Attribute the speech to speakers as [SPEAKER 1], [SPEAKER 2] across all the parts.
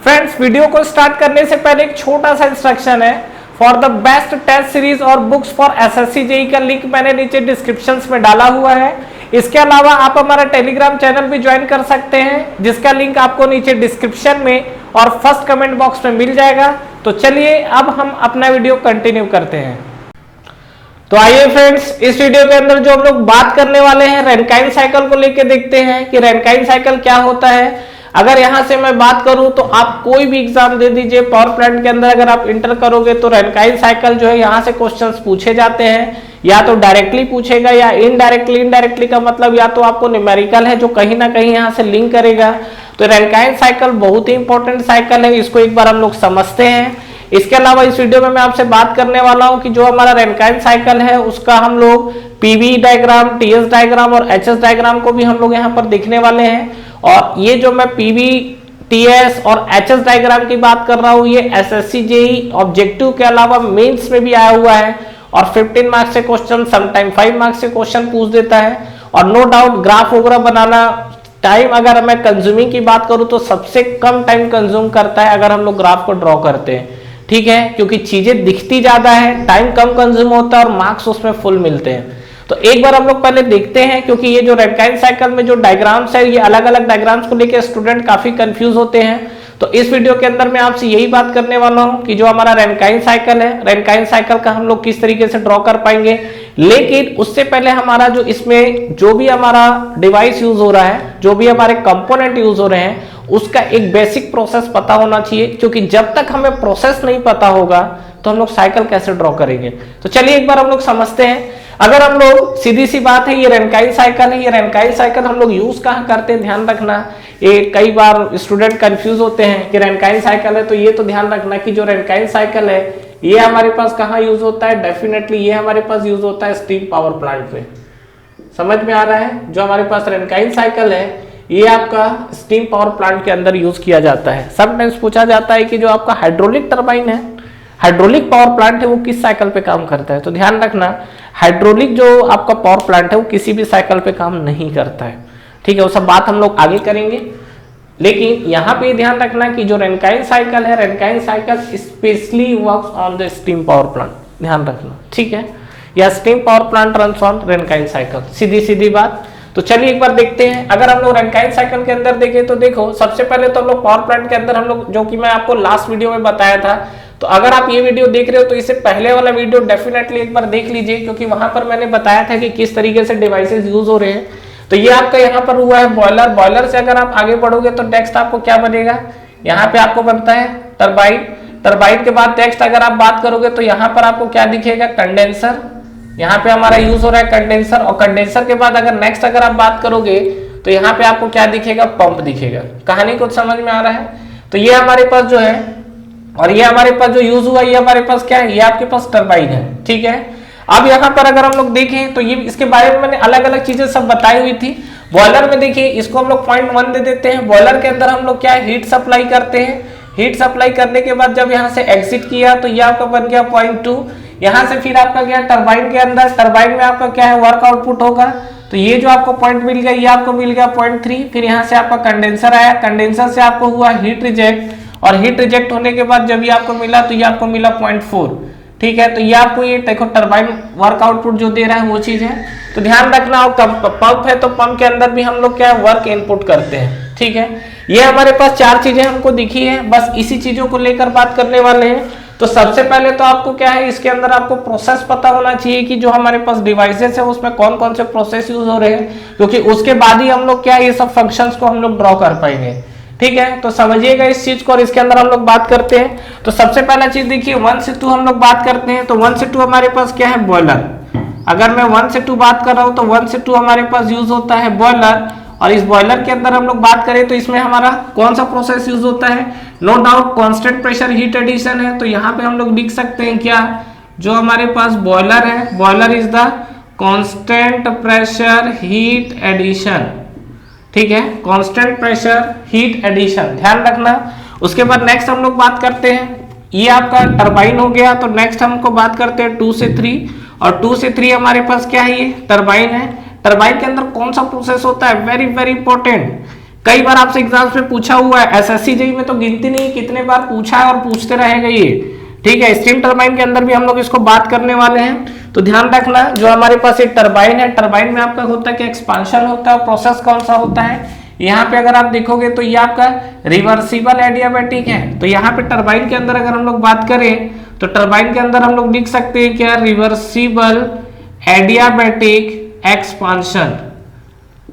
[SPEAKER 1] Friends, video को start करने से पहले एक छोटा सा इंस्ट्रक्शन है। For the best test series और बुक्स फॉर एसएससी जेईई का लिंक मैंने नीचे डिस्क्रिप्शन में डाला हुआ है। इसके अलावा आप हमारा टेलीग्राम चैनल भी ज्वाइन कर सकते हैं, जिसका लिंक आपको नीचे डिस्क्रिप्शन में और फर्स्ट कमेंट बॉक्स में मिल जाएगा। तो चलिए अब हम अपना वीडियो कंटिन्यू करते हैं। तो आइए फ्रेंड्स, इस वीडियो के अंदर जो हम लोग बात करने वाले हैं रैंकाइन साइकिल को लेके देखते हैं कि रैंकाइन साइकिल क्या होता है। अगर यहां से मैं बात करूं तो आप कोई भी एग्जाम दे दीजिए, पावर प्लांट के अंदर अगर आप इंटर करोगे तो रैंकाइन साइकिल जो है यहां से क्वेश्चंस पूछे जाते हैं। या तो डायरेक्टली पूछेगा या इनडायरेक्टली। इनडायरेक्टली का मतलब या तो आपको न्यूमेरिकल है जो कहीं ना कहीं यहां से लिंक करेगा। तो रैंकाइन साइकिल बहुत ही इंपॉर्टेंट साइकिल है, इसको एक बार हम लोग समझते हैं। इसके अलावा इस वीडियो में मैं आपसे बात करने वाला हूं कि जो हमारा रैंकाइन साइकिल है उसका हम लोग पीवी डायग्राम, टीएस डायग्राम और एचएस डायग्राम को भी हम लोग यहां पर देखने वाले हैं। और ये जो मैं पीवी, टीएस और एचएस डायग्राम की बात कर रहा हूं, ये एसएससी जेईई ऑब्जेक्टिव के अलावा मेंस में भी आया हुआ है और 15 मार्क्स से क्वेश्चन, समटाइम 5 मार्क्स से क्वेश्चन पूछ देता है। और नो डाउट ग्राफ वगैरह बनाना टाइम, अगर मैं कंज्यूमिंग की बात करूं तो सबसे कम टाइम कंज्यूम करता है अगर हम लोग ग्राफ को ड्रॉ करते हैं, ठीक है, क्योंकि चीजें दिखती ज्यादा है, टाइम कम कंज्यूम होता है और मार्क्स उसमें फुल मिलते हैं। तो एक बार हम लोग पहले देखते हैं, क्योंकि ये जो रैंकाइन साइकिल में जो डायग्राम्स है, ये अलग अलग डायग्राम्स को लेकर स्टूडेंट काफी कंफ्यूज होते हैं। तो इस वीडियो के अंदर मैं आपसे यही बात करने वाला हूं कि जो हमारा रैंकाइन साइकिल है, रैंकाइन साइकिल का हम लोग किस तरीके से ड्रॉ कर पाएंगे। लेकिन उससे पहले हमारा जो इसमें जो भी हमारा डिवाइस यूज हो रहा है, जो भी हमारे कंपोनेंट यूज हो रहे हैं, उसका एक बेसिक प्रोसेस पता होना चाहिए, क्योंकि जब तक हमें प्रोसेस नहीं पता होगा तो हम लोग साइकिल कैसे ड्रॉ करेंगे। तो चलिए एक बार हम लोग समझते हैं। अगर हम लोग, सीधी सी बात है, ये रैंकाइन साइकिल है, ये रैंकाइन साइकिल हम लोग यूज कहाँ करते हैं, ध्यान रखना। ये कई बार स्टूडेंट कंफ्यूज होते हैं कि रैंकाइन साइकिल है, तो ये तो ध्यान रखना कि जो रैंकाइन साइकिल है ये हमारे पास कहाँ यूज होता है। डेफिनेटली ये हमारे पास यूज होता है स्टीम पावर प्लांट में। समझ में आ रहा है, जो हमारे पास रैंकाइन साइकिल है ये आपका स्टीम पावर प्लांट के अंदर यूज किया जाता है। समटाइम्स पूछा जाता है कि जो आपका हाइड्रोलिक टरबाइन है, हाइड्रोलिक पावर प्लांट है, वो किस साइकिल पे काम करता है। तो ध्यान रखना, हाइड्रोलिक जो आपका पावर प्लांट है वो किसी भी साइकिल पे काम नहीं करता है, ठीक है। वो सब बात हम लोग आगे करेंगे। लेकिन यहाँ पे ध्यान रखना कि जो रैंकाइन साइकिल है, Rankine cycle specially works on the steam power plant, ध्यान रखना, ठीक है। या steam power plant runs on Rankine cycle, सीधी सीधी बात। तो चलिए एक बार देखते हैं। अगर हम लोग रैंकाइन साइकिल के अंदर देखें तो देखो, सबसे पहले तो हम लोग पावर प्लांट के अंदर हम लोग, जो कि मैं आपको लास्ट वीडियो में बताया था, तो अगर आप ये वीडियो देख रहे हो तो इससे पहले वाला वीडियो डेफिनेटली एक बार देख लीजिए, क्योंकि वहां पर मैंने बताया था कि किस तरीके से डिवाइसेस यूज हो रहे हैं। तो ये आपका यहाँ पर हुआ है बॉयलर। बॉयलर से अगर आप आगे बढ़ोगे तो नेक्स्ट आपको क्या बनेगा, यहाँ पे आपको बनता है टरबाइन। टरबाइन के बाद नेक्स्ट अगर आप बात करोगे तो यहाँ पर आपको क्या दिखेगा, कंडेंसर। यहाँ पे हमारा यूज हो रहा है कंडेंसर। और कंडेंसर के बाद अगर नेक्स्ट अगर आप बात करोगे तो यहाँ पे आपको क्या दिखेगा, पंप दिखेगा। कहानी कुछ समझ में आ रहा है। तो ये हमारे पास जो है, और ये हमारे पास जो यूज हुआ, ये हमारे पास क्या है, ये आपके पास टरबाइन है, ठीक है। अब यहाँ पर अगर हम लोग देखें तो ये, इसके बारे में मैंने अलग अलग चीजें सब बताई हुई थी। बॉयलर में देखिए, इसको हम लोग 0.1 दे देते हैं। बॉयलर के अंदर हम लोग क्या है, हीट सप्लाई करते हैं। हीट सप्लाई करने के बाद जब यहाँ से एग्जिट किया तो ये आपका बन गया 0.2। यहाँ से फिर आपका क्या, टरबाइन के अंदर, टरबाइन में आपका क्या है, वर्क आउटपुट होगा। तो ये जो आपको पॉइंट मिल गया, ये आपको मिल गया 0.3। फिर यहाँ से आपका कंडेंसर आया, कंडेंसर से आपको हुआ हीट रिजेक्ट, और हीट रिजेक्ट होने के बाद जब ये आपको मिला तो ये आपको मिला 0.4, ठीक है। तो ये आपको, ये देखो टरबाइन वर्क आउटपुट जो दे रहा है वो चीज है। तो ध्यान रखना। और पंप है तो पंप के अंदर भी हम लोग क्या है, वर्क इनपुट करते हैं, ठीक है। ये हमारे पास 4 चीजें हमको दिखी है, बस इसी चीजों को लेकर बात करने वाले हैं। तो सबसे पहले तो आपको क्या है, इसके अंदर आपको प्रोसेस पता होना चाहिए कि जो हमारे पास डिवाइसेस है उसमें कौन कौन से प्रोसेस यूज हो रहे हैं, क्योंकि उसके बाद ही हम लोग क्या है, ये सब फंक्शंस को हम लोग ड्रॉ कर पाएंगे, ठीक है। तो समझिएगा इस चीज को, और इसके अंदर हम लोग बात करते हैं। तो सबसे पहला चीज देखिए, 1 से 2 हम लोग बात करते हैं। तो 1 से 2 हमारे पास क्या है, बॉयलर। अगर मैं 1 से 2 बात कर रहा हूं तो 1 से 2 हमारे पास यूज होता है बॉयलर। और इस बॉयलर के अंदर हम लोग बात करें तो इसमें हमारा कौन सा प्रोसेस यूज होता है, no doubt constant pressure heat addition है। तो यहाँ पे हम लोग लिख सकते हैं क्या, जो हमारे पास बॉयलर है, boiler is the constant pressure heat addition, ठीक है, कांस्टेंट प्रेशर हीट एडिशन, ध्यान रखना। उसके बाद नेक्स्ट हम लोग बात करते हैं, ये आपका टरबाइन हो गया। तो नेक्स्ट हमको बात करते हैं 2 से 3, और 2 से 3 हमारे पास क्या है, ये टरबाइन है। टरबाइन के अंदर कौन सा प्रोसेस होता है, वेरी वेरी इंपॉर्टेंट, कई बार आपसे एग्जाम्स में पूछा हुआ है, एसएससी जेईई में तो गिनती नहीं कितने बार पूछा है और पूछते रहेगा ये। ठीक है, स्टीम टरबाइन के अंदर भी हम लोग इसको बात करने वाले हैं। तो ध्यान रखना, जो हमारे पास एक टरबाइन है, टरबाइन में आपका होता है कि एक्सपांशन होता है, प्रोसेस कौन सा होता है, यहाँ पे अगर आप देखोगे तो ये आपका रिवर्सिबल एडियाबैटिक है। तो यहाँ पे टरबाइन के अंदर अगर हम लोग बात करें तो टरबाइन के अंदर हम लोग लिख सकते हैं क्या, रिवर्सिबल एडियाबैटिक एक्सपांशन।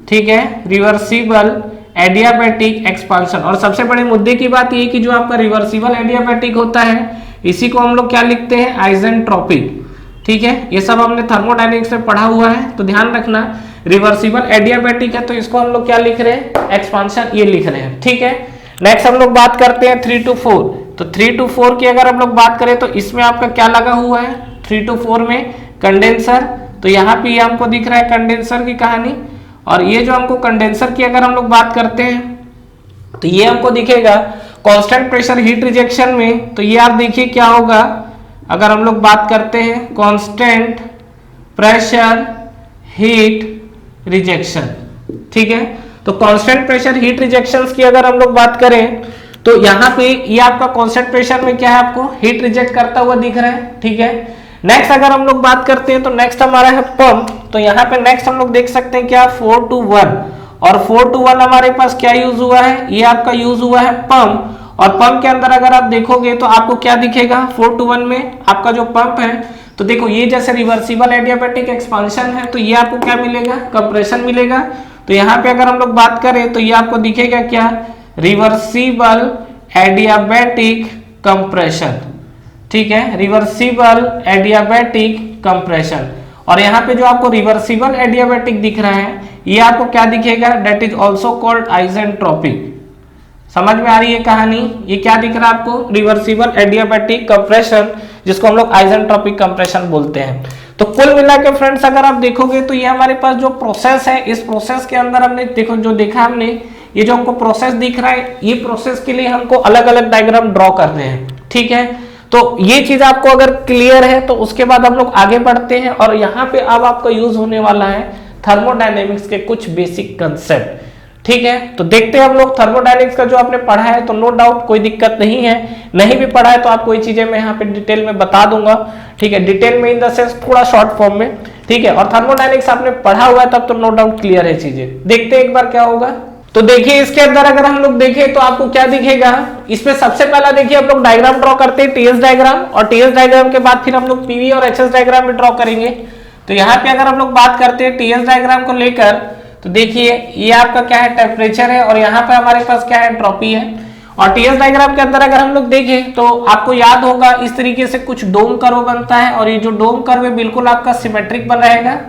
[SPEAKER 1] ठीक है, रिवर्सिबल एडियाबैटिक एक्सपांशन। और सबसे बड़े मुद्दे की बात ये कि जो आपका रिवर्सिबल एडियाबैटिक होता है इसी को हम लोग क्या लिखते हैं, आइसेंट्रोपिक। ठीक है, ये सब हमने थर्मोडायनेमिक्स में पढ़ा हुआ है, तो ध्यान रखना रिवर्सिबल एडियाबैटिक है तो इसको हम लोग क्या लिख रहे हैं, एक्सपांशन ये लिख रहे हैं। ठीक है, नेक्स्ट हम लोग बात करते हैं 3 to 4। तो 3 to 4 की अगर हम लोग बात करें तो इसमें आपका क्या लगा हुआ है, 3 to 4 में कंडेंसर। तो यहाँ पे ये हमको दिख रहा है कंडेंसर की कहानी। और ये जो हमको कंडेंसर की अगर हम लोग बात करते हैं तो ये हमको दिखेगा कांस्टेंट प्रेशर हीट रिजेक्शन में। तो ये आप देखिए क्या होगा, अगर हम लोग बात करते हैं कांस्टेंट प्रेशर हीट रिजेक्शन। ठीक है, तो कांस्टेंट प्रेशर हीट रिजेक्शंस की अगर हम लोग बात करें तो यहाँ पे ये आपका कांस्टेंट प्रेशर में क्या है, आपको हीट रिजेक्ट करता हुआ दिख रहा है। ठीक है, नेक्स्ट अगर हम लोग बात करते हैं तो नेक्स्ट हमारा है पंप। तो यहाँ पे नेक्स्ट हम लोग देख सकते हैं क्या, 4 to 1। और 4 to 1 हमारे पास क्या यूज हुआ है, ये आपका यूज हुआ है पंप। और पंप के अंदर अगर आप देखोगे तो आपको क्या दिखेगा, 4 to 1 में आपका जो पंप है, तो देखो ये जैसे रिवर्सिबल एडियाबैटिक एक्सपांशन है तो ये आपको क्या मिलेगा, कंप्रेशन मिलेगा। तो यहाँ पे अगर हम लोग बात करें तो ये आपको दिखेगा क्या, रिवर्सिबल एडियाबैटिक कंप्रेशन। ठीक है, रिवर्सिबल एडियाबैटिक कंप्रेशन। और यहाँ पे जो आपको रिवर्सिबल एडियाबैटिक दिख रहा है ये आपको क्या दिखेगा, that is also called isentropic. समझ में आ रही है कहानी, ये क्या दिख रहा है आपको, रिवर्सिबल एडियाबैटिक कंप्रेशन, जिसको हम लोग आइसेंट्रोपिक कंप्रेशन बोलते हैं। तो कुल मिला के फ्रेंड्स अगर आप देखोगे तो ये हमारे पास जो प्रोसेस है, इस प्रोसेस के अंदर हमने देखो जो देखा हमने, ये जो हमको प्रोसेस दिख रहा है, ये प्रोसेस के लिए हमको अलग अलग डायग्राम ड्रॉ करने हैं। ठीक है, तो ये चीज आपको अगर क्लियर है तो उसके बाद हम लोग आगे बढ़ते हैं। और यहाँ पे अब आपका यूज होने वाला है थर्मोडायनेमिक्स के कुछ बेसिक कंसेप्ट। ठीक है, तो देखते हैं हम लोग थर्मोडायनेमिक्स का जो आपने पढ़ा है तो नो डाउट कोई दिक्कत नहीं है, नहीं भी पढ़ा है तो आपको ये चीजें मैं यहाँ पे डिटेल में बता दूंगा। ठीक है, डिटेल में इन द सेंस थोड़ा शॉर्ट फॉर्म में। ठीक है, और थर्मोडायनेमिक्स आपने पढ़ा हुआ है तब तो नो डाउट क्लियर है चीजें। देखते हैं एक बार क्या होगा। तो देखिए इसके अंदर अगर हम लोग देखें तो आपको क्या दिखेगा, इसमें सबसे पहला देखिए हम लोग डायग्राम ड्रॉ करते हैं, टीएस डायग्राम। और टीएस डायग्राम के बाद फिर हम लोग पीवी और एचएस डायग्राम भी ड्रॉ करेंगे। तो यहाँ पे अगर हम लोग बात करते हैं टीएस डायग्राम को लेकर तो देखिए ये आपका क्या है, टेम्परेचर है और यहाँ पे हमारे पास क्या है, एंट्रोपी है। और टीएस डायग्राम के अंदर अगर हम लोग देखें तो आपको याद होगा इस तरीके से कुछ डोम कर्व बनता है और ये जो डोम कर्व है बिल्कुल आपका सिमेट्रिक बन रहेगा।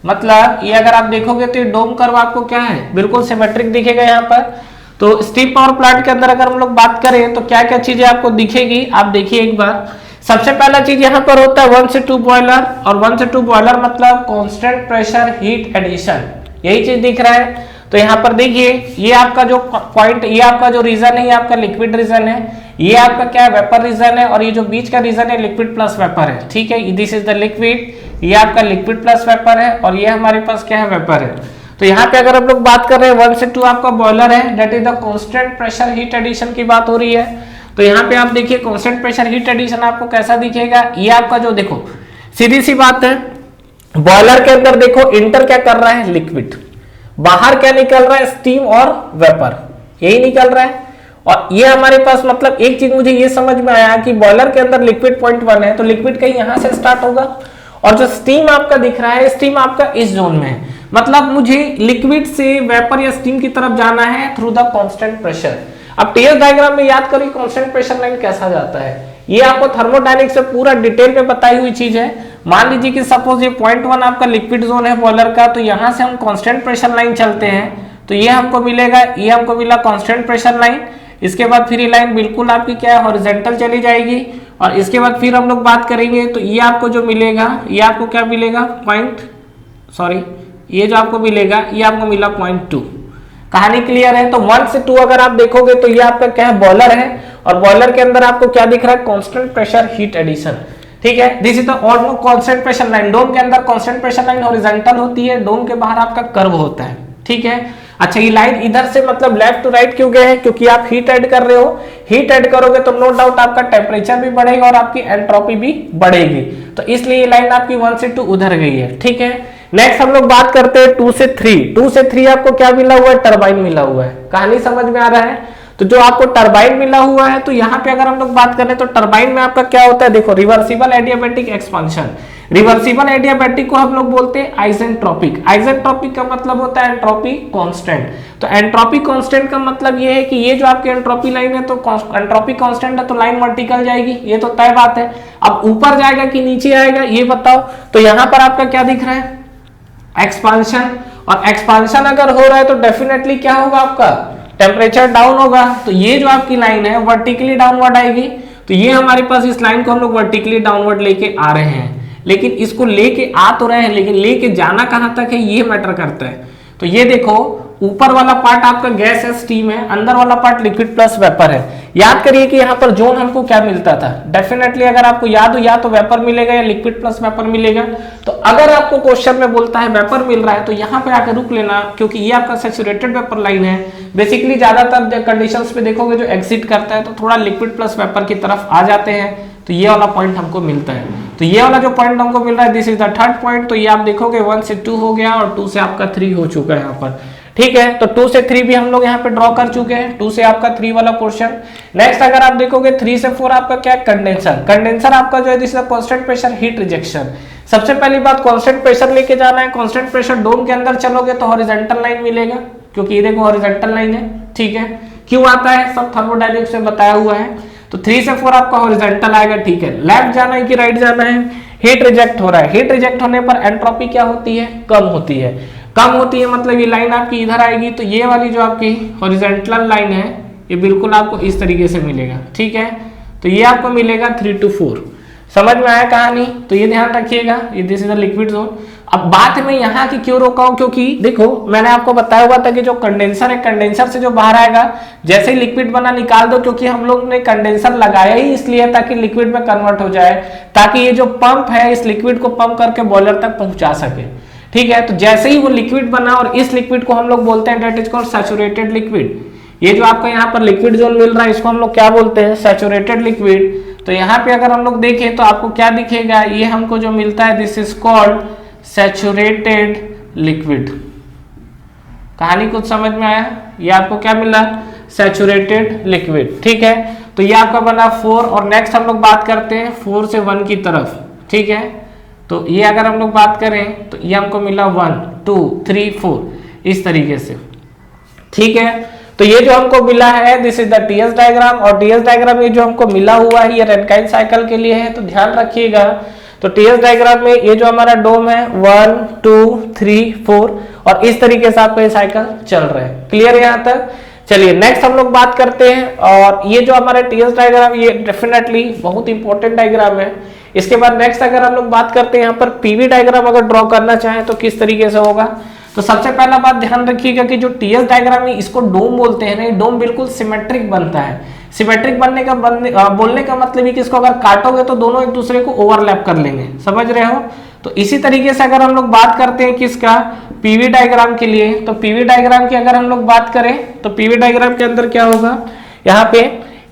[SPEAKER 1] मतलब ये अगर आप देखोगे तो ये डोम कर्व आपको क्या है, बिल्कुल सिमेट्रिक दिखेगा यहाँ पर। तो स्टीम पावर प्लांट के अंदर अगर हम लोग बात करें तो क्या क्या चीजें आपको दिखेगी, आप देखिए एक बार। सबसे पहला चीज यहाँ पर होता है 1 से 2 बॉयलर। और 1 से 2 बॉयलर मतलब कांस्टेंट प्रेशर हीट एडिशन, यही चीज दिख रहा है। तो यहाँ पर देखिए ये आपका जो पॉइंट, ये आपका जो रीजन है ये आपका लिक्विड रीजन है, ये आपका क्या है, वेपर रीजन है। और ये जो बीच का रीजन है लिक्विड प्लस वेपर है। ठीक है, दिस इज द लिक्विड, ये आपका लिक्विड प्लस वेपर है और ये हमारे पास क्या है, वेपर है। तो यहाँ पे अगर हम लोग बात कर रहे हैं 1 से 2 आपका बॉयलर है, that is the constant pressure heat addition की बात हो रही है। तो यहाँ पे आप देखिए कांस्टेंट प्रेशर हीट एडिशन आपको कैसा दिखेगा, ये आपका जो देखो सीधी सी बात है, बॉयलर के अंदर देखो इंटर क्या कर रहा है, लिक्विड, बाहर क्या निकल रहा है, स्टीम और वेपर, यही निकल रहा है। और ये हमारे पास मतलब एक चीज मुझे ये समझ में आया कि बॉयलर के अंदर लिक्विड पॉइंट 1 है तो लिक्विड कहीं यहां से स्टार्ट होगा और जो स्टीम आपका दिख रहा है, स्टीम आपका इस जोन में है। मतलब मुझे लिक्विड से वेपर या स्टीम की तरफ जाना है थ्रू द कांस्टेंट प्रेशर। अब टीएस डायग्राम में याद करिए कांस्टेंट प्रेशर लाइन कैसा जाता है, ये आपको थर्मोडायनेमिक्स से पूरा डिटेल में बताई हुई चीज है। मान लीजिए कि सपोज ये पॉइंट 1 आपका लिक्विड जोन है बॉयलर का, तो यहां से हम कांस्टेंट प्रेशर लाइन चलते हैं तो ये हमको मिलेगा, ये हमको मिला कांस्टेंट प्रेशर लाइन। इसके बाद फिर ये लाइन बिल्कुल आपकी क्या है, हॉरिजॉन्टल चली जाएगी। और इसके बाद फिर हम लोग बात करेंगे तो ये आपको जो मिलेगा, ये आपको क्या मिलेगा, ये जो आपको मिलेगा ये आपको मिला 0.2। कहानी क्लियर है। तो 1 से 2 अगर आप देखोगे तो ये आपका क्या है, बॉयलर है और बॉयलर के अंदर आपको क्या दिख रहा है, कांस्टेंट प्रेशर हीट एडिशन। ठीक है, this is the almost constant pressure line. Dome के अंदर कांस्टेंट प्रेशर लाइन हॉरिजॉन्टल होती है, डोम के बाहर आपका कर्व होता है। ठीक है, अच्छा, ये लाइन इधर से मतलब लेफ्ट टू राइट क्यों गए हैं? क्योंकि आप हीट ऐड कर रहे हो, हीट ऐड करोगे तो नो डाउट आपका टेम्परेचर भी बढ़ेगा और आपकी एंट्रोपी भी बढ़ेगी, तो इसलिए ये लाइन आपकी 1 से 2 उधर गई है। ठीक है, नेक्स्ट हम लोग बात करते हैं 2 से 3। 2 से 3 आपको क्या मिला हुआ है? टरबाइन मिला हुआ है। कहानी समझ में आ रहा है? तो जो आपको टरबाइन मिला हुआ है, तो यहाँ पे अगर हम लोग बात करें तो टरबाइन में आपका क्या होता है? देखो, reversible adiabatic expansion. Reversible adiabatic को हम लोग बोलते हैं आइसेंट्रोपिक। आइसेंट्रोपिक का मतलब होता है एंट्रोपी कांस्टेंट। तो एंट्रोपी कांस्टेंट का मतलब ये है कि ये जो आपकी एंट्रोपी लाइन है, तो एंट्रोपी कांस्टेंट है तो लाइन वर्टिकल जाएगी, ये तो तय बात है। अब ऊपर जाएगा कि नीचे आएगा ये बताओ। तो यहाँ पर आपका क्या दिख रहा है? एक्सपांशन। और एक्सपांशन अगर हो रहा है तो डेफिनेटली क्या होगा? आपका टेम्परेचर डाउन होगा। तो ये जो आपकी लाइन है वर्टिकली डाउनवर्ड आएगी। तो ये हमारे पास इस लाइन को हम लोग वर्टिकली डाउनवर्ड लेके आ रहे हैं, लेकिन इसको लेके आ तो रहे हैं, लेकिन लेके जाना कहां तक है ये मैटर करता है। तो ये देखो, ऊपर वाला पार्ट आपका गैस है, स्टीम है, अंदर वाला पार्ट लिक्विड प्लस वेपर है। याद करिए कि यहाँ पर जोन हमको क्या मिलता था? डेफिनेटली अगर आपको याद हो, या तो वेपर मिलेगा या लिक्विड प्लस वेपर मिलेगा। तो अगर आपको क्वेश्चन में बोलता है वेपर मिल रहा है तो यहाँ पे आकर रुक लेना, क्योंकि ये आपका सैचुरेटेड वेपर लाइन है। बेसिकली ज्यादातर कंडीशंस पे देखोगे जो एग्जिट करता है तो थोड़ा लिक्विड प्लस वेपर की तरफ आ जाते हैं, तो ये वाला पॉइंट हमको मिलता है। तो ये वाला जो पॉइंट हमको मिल रहा है, this is the third point. तो ये आप देखोगे 1 से 2 हो गया और 2 से आपका 3 हो चुका है यहाँ पर। ठीक है, तो 2 से 3 भी हम लोग यहाँ पे ड्रॉ कर चुके हैं, 2 से आपका 3 वाला पोर्शन। नेक्स्ट अगर आप देखोगे 3 से 4 आपका क्या? कंडेंसर। कंडेंसर आपका जो है this is constant pressure heat rejection. सबसे पहली बात कांस्टेंट प्रेशर लेके जाना है। कांस्टेंट प्रेशर डोम के अंदर चलोगे तो हॉरिजॉन्टल लाइन मिलेगा, क्योंकि ये देखो हॉरिजॉन्टल लाइन है। ठीक है, क्यों आता है? सब थर्मोडायनेमिक्स में बताया हुआ है। तो 3 से 4 आपका हॉरिजॉन्टल आएगा। ठीक है, लेफ्ट जाना है कि राइट जाना है? हीट रिजेक्ट हो रहा है। हीट रिजेक्ट होने पर एंट्रोपी क्या होती है? कम होती है। कम होती है मतलब ये लाइन आपकी इधर आएगी, तो ये वाली जो आपकी हॉरिजॉन्टल लाइन है ये बिल्कुल आपको इस तरीके से मिलेगा। ठीक है, तो ये आपको मिलेगा 3 to 4। समझ में आया कहानी? तो ये ध्यान रखिएगा, ये this is the liquid zone. अब बात मैं यहाँ की क्यों रोका हूं? क्योंकि देखो मैंने आपको बताया हुआ था कि जो कंडेंसर है, कंडेंसर से जो बाहर आएगा जैसे ही लिक्विड बना निकाल दो, क्योंकि हम लोग ने कंडेंसर लगाया ही इसलिए ताकि लिक्विड में कन्वर्ट हो जाए, ताकि ये जो पंप है इस लिक्विड को पंप करके बॉयलर तक पहुंचा सके। ठीक है, तो जैसे ही वो लिक्विड बना, और इस लिक्विड को हम लोग बोलते हैं that is called saturated liquid. ये जो आपका यहाँ पर लिक्विड जोन मिल रहा है इसको हम लोग क्या बोलते हैं? Saturated liquid. तो यहाँ पे अगर हम लोग देखें तो आपको क्या दिखेगा? ये हमको जो मिलता है this is called saturated liquid. कहानी कुछ समझ में आया? ये आपको क्या मिला? Saturated liquid. ठीक है, तो ये आपका बना 4। और नेक्स्ट हम लोग बात करते हैं 4 से 1 की तरफ। ठीक है, तो ये अगर हम लोग बात करें तो ये हमको मिला 1 2 3 4 इस तरीके से। ठीक है, तो ये जो हमको मिला है this is the TS diagram. और टीएस डायग्राम ये जो हमको मिला हुआ है ये रैनकाइन साइकिल के लिए है, तो ध्यान रखिएगा। तो टीएस डायग्राम में ये जो हमारा डोम है 1 2 3 4 और इस तरीके से आपका ये साइकिल चल रहा है। क्लियर है यहाँ तक? चलिए नेक्स्ट हम लोग बात करते हैं। और ये जो हमारा टीएस डायग्राम ये डेफिनेटली बहुत इंपॉर्टेंट डायग्राम है। इसके बाद नेक्स्ट अगर हम लोग बात करते हैं यहाँ पर पीवी डायग्राम अगर ड्रॉ करना चाहें तो किस तरीके से होगा? तो सबसे पहला बात ध्यान रखिएगा कि जो टीएस डायग्राम है इसको डोम बोलते हैं ना, डोम बिल्कुल सिमेट्रिक बनता है। सिमेट्रिक बनने का बोलने का मतलब है कि इसको अगर काटोगे तो दोनों एक दूसरे को ओवरलैप कर लेंगे, समझ रहे हो? तो इसी तरीके से अगर हम लोग बात करते हैं किसका? पीवी डायग्राम के लिए, तो पीवी डायग्राम की अगर हम लोग बात करें तो पीवी डायग्राम के अंदर क्या होगा? यहाँ पे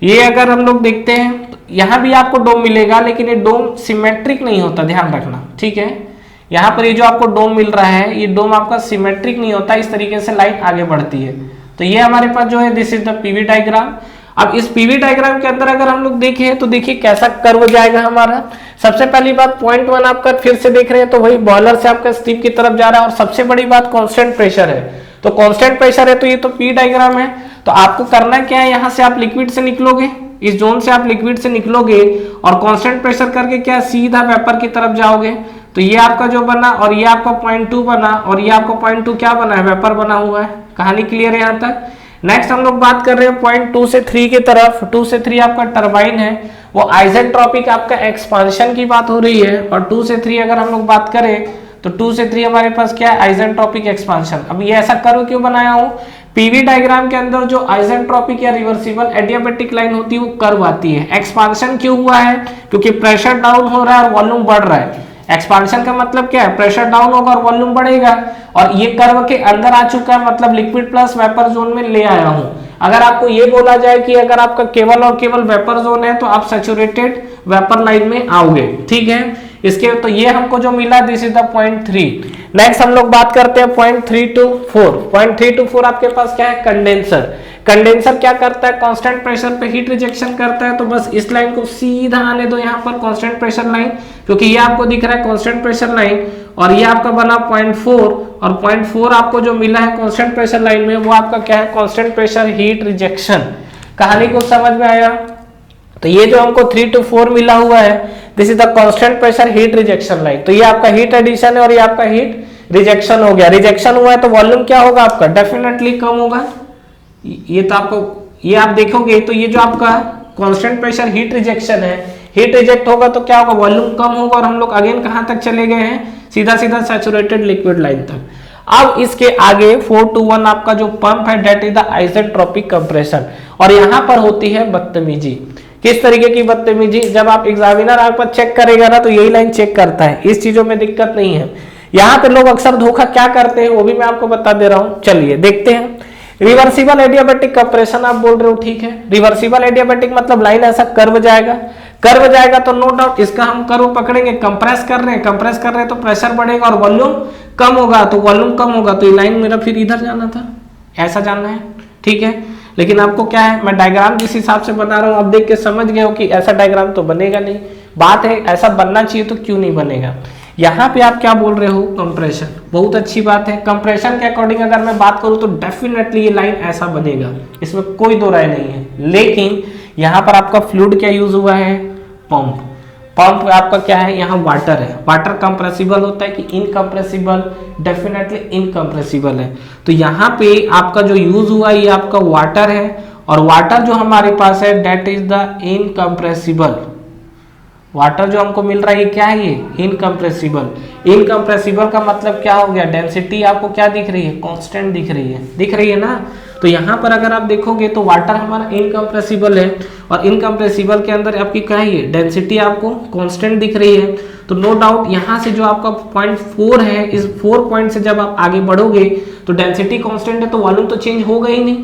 [SPEAKER 1] ये अगर हम लोग देखते हैं तो यहाँ भी आपको डोम मिलेगा, लेकिन ये डोम सिमेट्रिक नहीं होता, ध्यान रखना। ठीक है, यहाँ पर ये जो आपको डोम मिल रहा है ये डोम आपका सिमेट्रिक नहीं होता, इस तरीके से लाइन आगे बढ़ती है। तो ये हमारे पास जो है this is the PV diagram. अब इस पीवी डायग्राम के अंदर अगर हम लोग देखें तो देखिए कैसा कर्व जाएगा हमारा। सबसे पहली बात पॉइंट 1 आपका फिर से देख रहे हैं तो वही बॉयलर से आपका स्टीम की तरफ जा रहा है। और सबसे बड़ी बात कांस्टेंट प्रेशर है, तो कांस्टेंट प्रेशर है तो ये तो पी डायग्राम है। तो आपको करना क्या है, यहाँ से आप लिक्विड से निकलोगे, इस जोन से आप लिक्विड से निकलोगे और कांस्टेंट प्रेशर करके क्या सीधा वेपर की तरफ जाओगे। तो ये आपका जो बना और ये आपका पॉइंट 2 बना और ये आपका पॉइंट 2 क्या बना है? वेपर बना हुआ है। कहानी क्लियर है यहाँ तक? नेक्स्ट हम लोग बात कर रहे हैं पॉइंट 2 से 3 की तरफ। 2 से 3 आपका टरबाइन है, वो आइसेंट्रोपिक आपका एक्सपांशन की बात हो रही है। और 2 से 3 अगर हम लोग बात करें तो 2 से 3 हमारे पास क्या है? Isentropic expansion. अब ये ऐसा कर्व क्यों बनाया हूं? पीवी डायग्राम के अंदर जो आइसेंट्रोपिक या रिवर्सिबल एडियाबैटिक लाइन होती है वो कर्व आती है। एक्सपांशन क्यों हुआ है? क्योंकि प्रेशर डाउन हो रहा है और वॉल्यूम बढ़ रहा है। एक्सपांशन का मतलब क्या है, प्रेशर डाउन होगा और वॉल्यूम बढ़ेगा, और ये कर्व के अंदर आ चुका है, मतलब लिक्विड प्लस वेपर जोन में ले आया हूं। अगर आपको ये बोला जाए कि अगर आपका केवल और केवल वेपर जोन है तो आप सैचुरेटेड वेपर लाइन में आओगे, ठीक है। इसके तो ये हमको जो मिला, this is the point 3। Next हम लोग बात करते हैं पॉइंट 3 to 4। पॉइंट 3 to 4 आपके पास क्या है, कंडेंसर। कंडेंसर क्या करता है, कांस्टेंट प्रेशर पे हीट रिजेक्शन करता है। तो बस इस लाइन को सीधा आने दो यहाँ पर, कांस्टेंट प्रेशर लाइन, क्योंकि ये आपको दिख रहा है कांस्टेंट प्रेशर लाइन, और ये आपका बना पॉइंट 4, और पॉइंट 4 आपको जो मिला है कांस्टेंट प्रेशर लाइन में, वो आपका क्या है, कांस्टेंट प्रेशर हीट रिजेक्शन। कहानी को समझ में आया। तो ये जो हमको 3 to 4 मिला हुआ है, this is the constant pressure heat rejection line. तो ये आपका हीट एडिशन है और ये आपका हीट रिजेक्शन हो गया। रिजेक्शन हुआ है तो वॉल्यूम क्या होगा आपका, डेफिनेटली कम होगा। ये तो आपको, ये आप देखोगे तो ये जो आपका कांस्टेंट प्रेशर हीट रिजेक्शन है, हीट रिजेक्ट होगा तो क्या होगा, वॉल्यूम कम होगा, और हम लोग अगेन कहां तक चले गए हैं, सीधा सीधा सैचुरेटेड लिक्विड लाइन तक। अब इसके आगे 4 to 1 आपका जो पंप है, that is the isentropic compression. और यहां पर होती है बदतमीजी। किस तरीके की बदतमीजी, जब आप एग्जामिनर आप पर चेक करेगा ना तो यही लाइन चेक करता है, इस चीजों में दिक्कत नहीं है। यहाँ पे लोग अक्सर धोखा क्या करते हैं वो भी मैं आपको बता दे रहा हूँ, चलिए देखते हैं। रिवर्सिबल एडियाबैटिक कंप्रेशन आप बोल रहे हो, ठीक है। रिवर्सिबल एडियाबैटिक मतलब लाइन ऐसा कर्व जाएगा, कर्व जाएगा तो नो डाउट इसका हम कर्व पकड़ेंगे, कंप्रेस कर रहे हैं, कंप्रेस कर रहे हैं तो प्रेशर बढ़ेगा और वॉल्यूम कम होगा, तो वॉल्यूम कम होगा तो ये लाइन मेरा फिर इधर जाना था, ऐसा जाना है, ठीक है। लेकिन आपको क्या है, मैं डायग्राम जिस हिसाब से बना रहा हूँ, आप देख के समझ गए हो कि ऐसा डायग्राम तो बनेगा नहीं। बात है ऐसा बनना चाहिए तो क्यों नहीं बनेगा। यहाँ पे आप क्या बोल रहे हो, कंप्रेशन, बहुत अच्छी बात है। कंप्रेशन के अकॉर्डिंग अगर मैं बात करूँ तो डेफिनेटली ये लाइन ऐसा बनेगा, इसमें कोई दो राय नहीं है। लेकिन यहाँ पर आपका फ्लूइड क्या यूज हुआ है, पंप। पंप आपका क्या है, यहाँ वाटर है। वाटर कंप्रेसिबल होता है कि इनकम्प्रेसिबल, डेफिनेटली इनकम्प्रेसिबल है। तो यहाँ पे आपका जो यूज हुआ ये आपका वाटर है, और वाटर जो हमारे पास है that is the incompressible. Water जो हमको मिल रहा है ये क्या है, ये इनकम्प्रेसिबल। इनकम्प्रेसिबल का मतलब क्या हो गया, डेंसिटी आपको क्या दिख रही है, कांस्टेंट दिख रही है ना। तो यहाँ पर अगर आप देखोगे तो वाटर हमारा इनकम्प्रेसिबल है, और इनकम्प्रेसिबल के अंदर आपकी क्या है, डेंसिटी आपको कांस्टेंट दिख रही है। तो नो डाउट यहाँ से जो आपका पॉइंट 4 है, इस 4 पॉइंट से जब आप आगे बढ़ोगे तो डेंसिटी कांस्टेंट है तो वॉल्यूम तो चेंज होगा ही नहीं।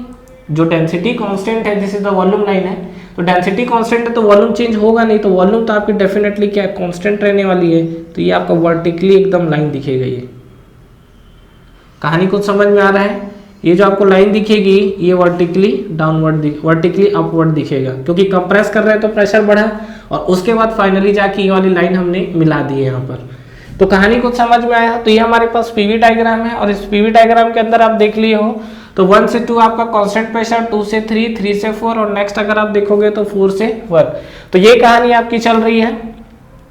[SPEAKER 1] जो डेंसिटी कांस्टेंट है, this is the volume line है, तो डेंसिटी कांस्टेंट है तो वॉल्यूम चेंज होगा नहीं, तो वॉल्यूम तो आपकी डेफिनेटली क्या कांस्टेंट रहने वाली है। तो ये आपका वर्टिकली एकदम लाइन दिखेगा। ये कहानी कुछ समझ में आ रहा है। ये जो आपको लाइन दिखेगी ये वर्टिकली डाउनवर्ड, वर्टिकली अपवर्ड दिखेगा, क्योंकि कंप्रेस कर रहे हैं तो प्रेशर बढ़ा, और उसके बाद फाइनली जाके ये वाली लाइन हमने मिला दी है यहाँ पर। तो कहानी कुछ समझ में आया। तो ये हमारे पास पीवी डायग्राम है, और इस पीवी डायग्राम के अंदर आप देख लिए हो तो 1 से 2 आपका कांस्टेंट प्रेशर, 2 से 3, 3 से 4, और नेक्स्ट अगर आप देखोगे तो 4 से 1। तो ये कहानी आपकी चल रही है,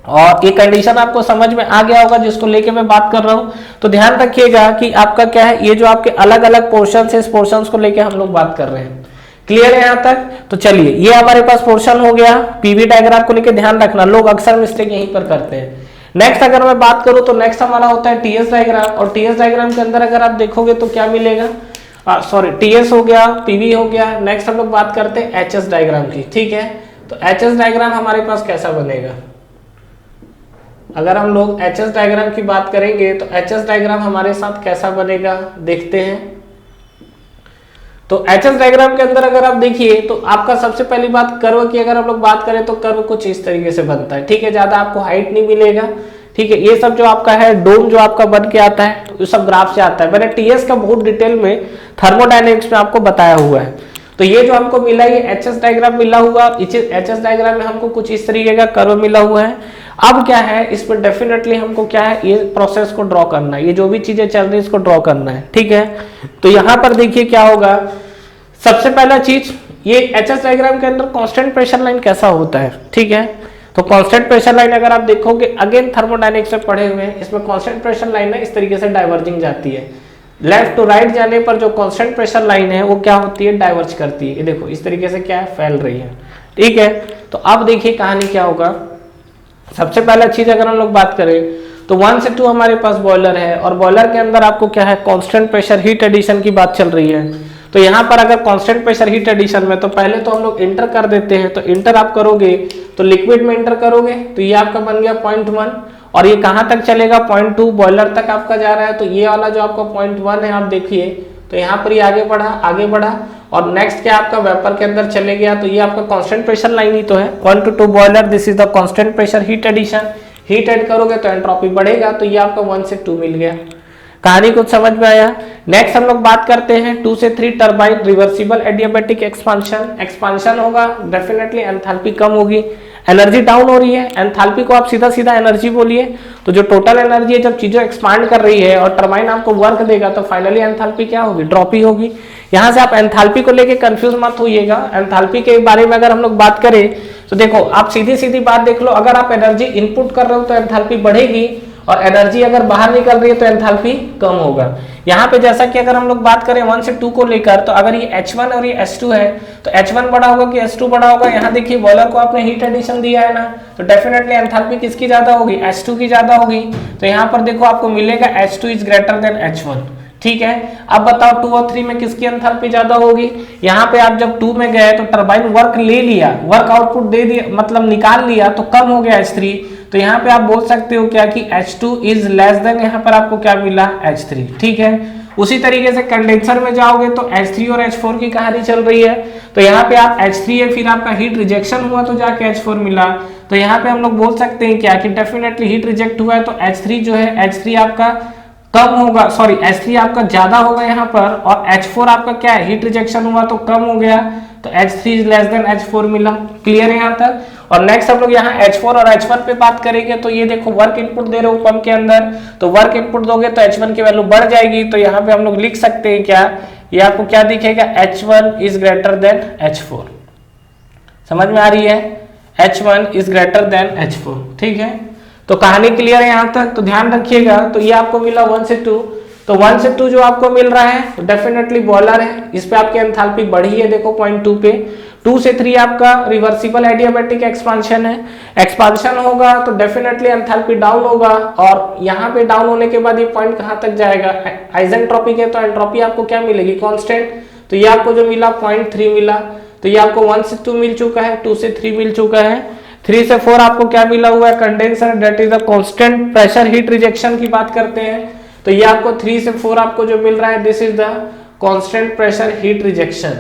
[SPEAKER 1] और ये कंडीशन आपको समझ में आ गया होगा जिसको लेके मैं बात कर रहा हूँ। तो ध्यान रखिएगा कि आपका क्या है, ये जो आपके अलग अलग पोर्शन है, इस पोर्शन को लेके हम लोग बात कर रहे हैं। क्लियर है यहाँ तक। तो चलिए ये हमारे पास पोर्शन हो गया। पीवी डायग्राम को लेके ध्यान रखना, लोग अक्सर मिस्टेक यहीं पर करते हैं। नेक्स्ट अगर मैं बात करूं तो नेक्स्ट हमारा होता है टीएस डायग्राम, और टीएस डायग्राम के अंदर अगर आप देखोगे तो क्या मिलेगा, सॉरी टीएस हो गया, पीवी हो गया। नेक्स्ट हम लोग बात करते हैं एचएस डायग्राम की, ठीक है। तो एचएस डायग्राम हमारे पास कैसा बनेगा, अगर हम लोग एचएस डायग्राम की बात करेंगे तो एचएस डायग्राम हमारे साथ कैसा बनेगा देखते हैं। तो एचएस डायग्राम के अंदर अगर आप देखिए तो आपका सबसे पहली बात कर्व की अगर हम लोग बात करें तो कर्व कुछ इस तरीके से बनता है, ठीक है। ज्यादा आपको हाइट नहीं मिलेगा, ठीक है। ये सब जो आपका है डोम जो आपका बन के आता है ये सब ग्राफ से आता है। मैंने टीएस का बहुत डिटेल में थर्मोडायनेमिक्स में आपको बताया हुआ है। तो ये जो हमको मिला ये एचएस डायग्राम मिला हुआ, एचएस डायग्राम में हमको कुछ इस तरीके का कर्व मिला हुआ है। अब क्या है, इस पर डेफिनेटली हमको क्या है, ये प्रोसेस को ड्रॉ करना है, ये जो भी चीजें चल रही है इसको ड्रॉ करना है, ठीक है। तो यहाँ पर देखिए क्या होगा, सबसे पहला चीज ये एचएस डायग्राम के अंदर कांस्टेंट प्रेशर लाइन कैसा होता है, ठीक है। तो कांस्टेंट प्रेशर लाइन अगर आप देखोगे अगेन थर्मोडायनेमिक्स से पढ़े हुए हैं, इसमें कांस्टेंट प्रेशर लाइन है इस तरीके से डाइवर्जिंग जाती है। लेफ्ट टू राइट जाने पर जो कांस्टेंट प्रेशर लाइन है वो क्या होती है, डाइवर्ज करती है। ये देखो इस तरीके से क्या है, फैल रही है, ठीक है। तो अब देखिए कहानी क्या होगा। सबसे पहला चीज अगर हम लोग बात करें तो 1 से 2 हमारे पास बॉयलर है, और बॉयलर के अंदर आपको क्या है, कांस्टेंट प्रेशर हीट एडिशन की बात चल रही है। तो यहाँ पर अगर कांस्टेंट प्रेशर हीट एडिशन में तो पहले तो हम लोग इंटर कर देते हैं। तो इंटर आप करोगे तो लिक्विड में इंटर करोगे तो ये आपका बन गया 0.1, और ये कहाँ तक चलेगा, 0.2 बॉयलर तक आपका जा रहा है। तो ये वाला जो आपका 0.1 है आप देखिए, तो यहाँ पर ये आगे बढ़ा और नेक्स्ट क्या आपका वेपर के अंदर चले गया। तो ये आपका कांस्टेंट प्रेशर लाइन ही तो है, 1 to 2 boiler, this is the constant pressure heat addition. Heat add करोगे तो एंट्रोपी बढ़ेगा, तो ये आपका 1 से 2 मिल गया। कहानी कुछ समझ में आया। नेक्स्ट हम लोग बात करते हैं 2 से 3 turbine reversible adiabatic expansion. Expansion होगा डेफिनेटली एंथैल्पी कम होगी, एनर्जी डाउन हो रही है। एंथैल्पी को आप सीधा सीधा एनर्जी बोलिए, तो जो टोटल एनर्जी है जब चीजें एक्सपांड कर रही है और टर्बाइन आपको वर्क देगा तो फाइनली एंथैल्पी क्या होगी, ड्रॉप ही होगी। यहां से आप एंथैल्पी को लेके कंफ्यूज मत होइएगा। एंथैल्पी के बारे में अगर हम लोग बात करें तो देखो आप सीधी सीधी बात देख लो, अगर आप एनर्जी इनपुट कर रहे हो तो एंथैल्पी बढ़ेगी और एनर्जी अगर बाहर निकल रही है तो एंथैल्पी कम होगा। यहाँ पे जैसा कि अगर हम लोग बात करें 1 से 2 को लेकर, तो अगर ये H1 और ये H2 है तो H1 बड़ा होगा कि H2 बड़ा होगा। यहाँ देखिए बॉयलर को आपने हीट एडिशन दिया है ना, तो डेफिनेटली एंथैल्पी किसकी ज्यादा होगी, H2 की ज्यादा होगी। तो यहाँ पर देखो आपको मिलेगा H2 is greater than H1। ठीक है, अब बताओ 2 और 3 में किसकी एंथैल्पी ज्यादा होगी। यहाँ पे आप जब 2 में गए तो टरबाइन वर्क ले लिया, वर्क आउटपुट दे दिया, मतलब निकाल लिया, तो कम हो गया H3। तो यहाँ पे आप बोल सकते हो क्या कि H2 इज लेस देन, यहाँ पर आपको क्या मिला, H3। ठीक है, उसी तरीके से कंडेंसर में जाओगे तो H3 और H4 की कहानी चल रही है। तो यहाँ पे आप H3 है, फिर आपका हीट रिजेक्शन हुआ तो जाके H4 मिला। तो यहाँ पे हम लोग बोल सकते हैं क्या कि डेफिनेटली हीट रिजेक्ट हुआ है तो H3 जो है, H3 आपका कम होगा, सॉरी H3 आपका ज्यादा होगा यहाँ पर, और H4 आपका क्या है, हीट रिजेक्शन हुआ तो कम हो गया, तो H3 is less than H4 मिला। क्लियर है यहाँ तक। और नेक्स्ट हम लोग यहाँ H4 और H1 पे बात करेंगे। तो ये देखो वर्क इनपुट दे रहे हो पंप के अंदर, तो वर्क इनपुट दोगे तो H1 की वैल्यू बढ़ जाएगी। तो यहाँ पे हम लोग लिख सकते हैं क्या, ये आपको क्या दिखेगा, H1 is greater than H4। समझ में आ रही है, H1 is greater than H4। ठीक है, तो कहानी क्लियर है यहाँ तक, तो ध्यान रखिएगा। तो ये आपको मिला 1 से 2, तो 1 से 2 जो आपको मिल रहा है तो डेफिनेटली बॉयलर है, इस पे आपकी एंथैल्पी बढ़ी है, देखो 0.2 पे। 2 से 3 आपका रिवर्सिबल एडियाबैटिक एक्सपांशन है, एक्सपांशन होगा तो डेफिनेटली एंथैल्पी डाउन होगा, और यहाँ पे डाउन होने के बाद ये पॉइंट कहाँ तक जाएगा, आइसेंट्रोपिक है तो एंट्रोपी आपको क्या मिलेगी, कांस्टेंट। तो ये आपको जो मिला 0.3 मिला। तो ये आपको 1 से 2 मिल चुका है, 2 से 3 मिल चुका है, 3 से 4 आपको क्या मिला हुआ है, condenser, that is the constant pressure heat rejection की बात करते हैं। तो ये आपको 3 से 4 आपको जो मिल रहा है, this is the constant pressure heat rejection.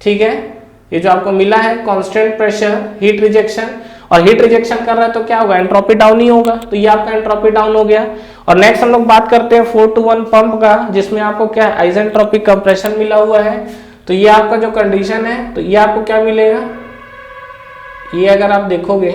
[SPEAKER 1] ठीक है, ये जो आपको मिला है कांस्टेंट प्रेशर हीट रिजेक्शन, और हीट रिजेक्शन कर रहा है तो क्या होगा, एंट्रोपी डाउन ही होगा। तो ये आपका एंट्रोपी डाउन हो गया। और नेक्स्ट हम लोग बात करते हैं 4 to 1 पंप का, जिसमें आपको क्या आइसेंट्रोपिक कंप्रेशन मिला हुआ है। तो ये आपका जो कंडीशन है, तो ये आपको क्या मिलेगा, ये अगर आप देखोगे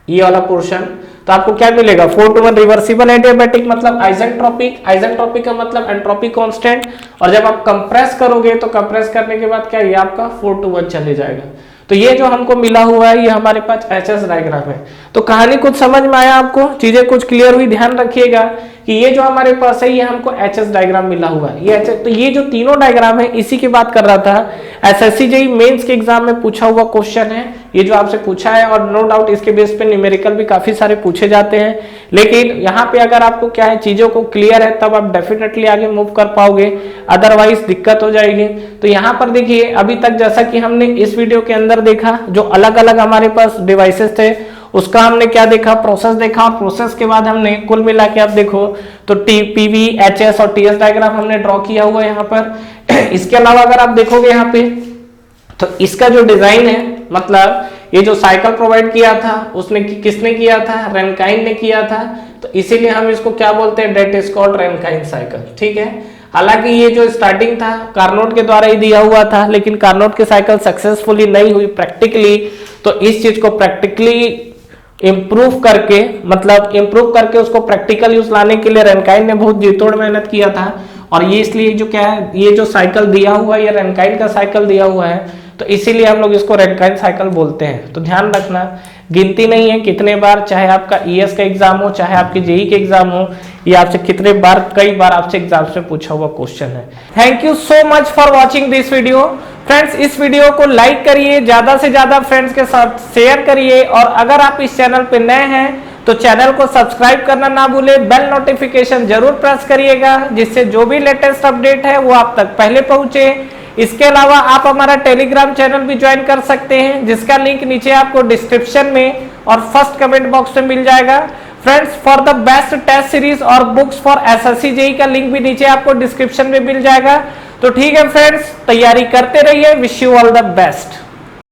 [SPEAKER 1] ये वाला पोर्शन, तो आपको क्या मिलेगा, 4 to 1 रिवर्सिबल एडियाबैटिक, मतलब आइसेंट्रोपिक। आइसेंट्रोपिक का मतलब एंट्रोपी कांस्टेंट, और जब आप कंप्रेस करोगे तो कंप्रेस करने के बाद क्या, ये आपका 4 to 1 चले जाएगा। तो ये जो हमको मिला हुआ है ये हमारे पास HS डायग्राम है। तो कहानी कुछ समझ में आया आपको, चीजें कुछ क्लियर हुई। ध्यान रखिएगा कि ये जो हमारे पास है ये हमको HS डायग्राम मिला हुआ है, ये तो ये जो तीनों डायग्राम है इसी की बात कर रहा था। SSC JEE मेंस के एग्जाम में पूछा हुआ क्वेश्चन है ये जो आपसे पूछा है, और नो डाउट इसके बेस पे न्यूमेरिकल भी काफी सारे पूछे जाते हैं। लेकिन यहाँ पे अगर आपको क्या है, चीजों को क्लियर है तब आप डेफिनेटली आगे मूव कर पाओगे, अदरवाइज दिक्कत हो जाएगी। तो यहाँ पर देखिए अभी तक जैसा कि हमने इस वीडियो के अंदर देखा, जो अलग अलग हमारे पास डिवाइसेस थे उसका हमने क्या देखा, प्रोसेस देखा। प्रोसेस के बाद हमने कुल मिला के आप देखो तो PV, HS और TS डायग्राम हमने ड्रॉ किया हुआ है यहाँ पर। इसके अलावा अगर आप देखोगे यहाँ पे तो इसका जो डिजाइन है, मतलब ये जो साइकिल प्रोवाइड किया था उसने किसने किया था, रैनकाइन ने किया था। तो इसीलिए हम इसको क्या बोलते हैं, दैट इज कॉल्ड रैनकाइन साइकिल। ठीक है, हालांकि ये जो स्टार्टिंग था कार्नोट के द्वारा ही दिया हुआ था, लेकिन कार्नोट की साइकिल सक्सेसफुली नहीं हुई प्रैक्टिकली। तो इस चीज को प्रैक्टिकली इम्प्रूव करके, मतलब इम्प्रूव करके उसको प्रैक्टिकल यूज लाने के लिए रैनकाइन ने बहुत जीतोड़ मेहनत किया था। और ये इसलिए जो क्या है, ये जो साइकिल दिया हुआ है ये रैनकाइन का साइकिल दिया हुआ है, तो इसीलिए हम लोग इसको रैनकाइन साइकिल बोलते हैं। तो ध्यान रखना, गिनती नहीं है कितने बार, चाहे आपका ES का एग्जाम हो चाहे आपके JEE के एग्जाम हो, ये आपसे कितने बार, कई बार आपसे एग्जाम में पूछा हुआ क्वेश्चन है। Thank you so much for watching this video. Friends इस वीडियो को लाइक करिए, ज्यादा से ज्यादा फ्रेंड्स के साथ शेयर करिए, और अगर आप इस चैनल पे नए हैं तो चैनल को सब्सक्राइब करना ना भूलें, बेल नोटिफिकेशन जरूर प्रेस करिएगा, जिससे जो भी लेटेस्ट अपडेट है वो आप तक पहले पहुंचे। इसके अलावा आप हमारा टेलीग्राम चैनल भी ज्वाइन कर सकते हैं, जिसका लिंक नीचे आपको डिस्क्रिप्शन में और फर्स्ट कमेंट बॉक्स में मिल जाएगा। Friends, for the best test series और बुक्स फॉर एसएससी जेई का लिंक भी नीचे आपको डिस्क्रिप्शन में मिल जाएगा। तो ठीक है फ्रेंड्स, तैयारी करते रहिए। Wish you all the best.